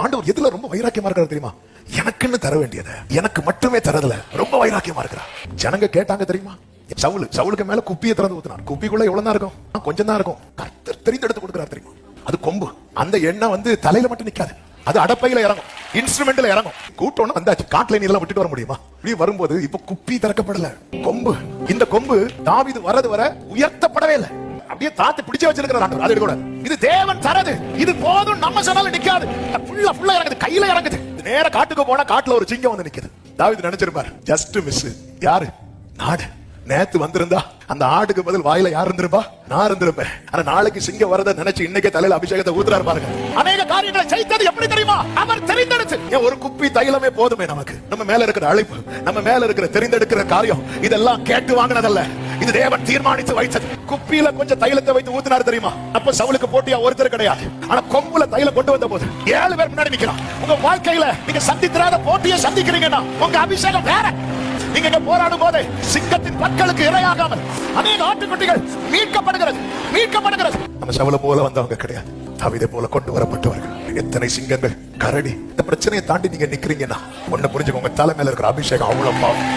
ஆண்டவர் எதுல ரொம்ப வைராக்கியமா இருக்காரு தெரியுமா? எனக்குன்னு தர வேண்டியதை எனக்கு மட்டுமே தரதுல ரொம்ப வைராக்கியமா இருக்கிறார். ஜனங்க கேட்டாங்க தெரியுமா? சவுலுக்கு மேல குப்பியை திறந்து ஊத்தினார். குப்பிக்குள்ள எவ்வளவு தான் இருக்கும்? கொஞ்சம் தான் இருக்கும். கர்த்தர் தெரிந்தெடுத்து கொடுக்கிறார் தெரியுமா? அது கொம்பு. அந்த எண்ணெய் வந்து தலையில மட்டும் நிக்காது, அது அடப்பையில இறங்கும், இன்ஸ்ட்ருமெண்ட்ல இறங்கும். கூட்டணும் வந்தாச்சு, காட்டுல நீ எல்லாம் விட்டுட்டு வர முடியுமா? இப்படி வரும்போது இப்ப குப்பி திறக்கப்படல, கொம்பு. இந்த கொம்பு தாவீது வரது வர உயர்த்தப்படவே இல்லை, அப்படியே தாத்து பிடிச்சு வச்சிருக்கிறார். அது கூட இது தேவன் தரது, இது போதும் நம்ம சொன்னாலும் நிக்காது, ஃபுல்லா இறங்குது, கையில இறங்குது. நேர காட்டுக்கு போனா காட்டுல ஒரு சிங்கம் வந்து நிக்குது. தாவீது நினைச்சிருப்பார், ஜஸ்ட் மிஸ். யாரு? நாடு. நேத்து வந்திருந்தா அந்த ஆடுக்கு பதில் வாயில யார் இருந்திருப்பா? நான் இருந்திருப்பேன். ஆனா நாளைக்கு சிங்கம் வரத நினைச்சு இன்னைக்கே தலையில அபிஷேகத்தை ஊத்துறாரு பாருங்க. அநேக காரியங்களை செய்தது எப்படி தெரியுமா? அவர் தெரிந்தெடுத்து. ஒரு குப்பி தைலமே போதுமே நமக்கு. நம்ம மேல இருக்கிற அழைப்பு, நம்ம மேல இருக்கிற தெரிந்தெடுக்கிற காரியம், இதெல்லாம் கேட்டு வாங்கினதல்ல, இது தேவன் தீர்மானித்து வைத்தது. குப்பியில கொஞ்சம் தைலத்தை வைத்து ஊத்தினாரு தெரியுமா? அப்ப சவுலுக்கு போட்டியா ஒருத்தர் கிடையாது. ஆனா கொம்புல தைலம் கொண்டு வந்த போது 7 பேர் முன்னாடி நிக்கிறான். உங்க வாழ்க்கையில நீங்க சந்தித்திராத போட்டியை சந்திக்கிறீங்கன்னா உங்க அபிஷேகம் வேற. நீங்க போராடும் போது சிங்கத்தின் பற்களுக்கு இரையாகாமல் அநேக ஆட்டுக்குட்டிகள் மீட்கப்படுகிறது. நம்ம சவுல போல வந்தவங்க கிடையாது, தாவீதை போல கொண்டு வரப்பட்டவர்கள். எத்தனை சிங்கங்கள், கரடி. இந்த பிரச்சனையை தாண்டி நீங்க நிக்கிறீங்கன்னா ஒண்ணு புரிஞ்சுக்கோங்க, தலை மேல இருக்கிற அபிஷேகம் அவ்வளவு பாவம்.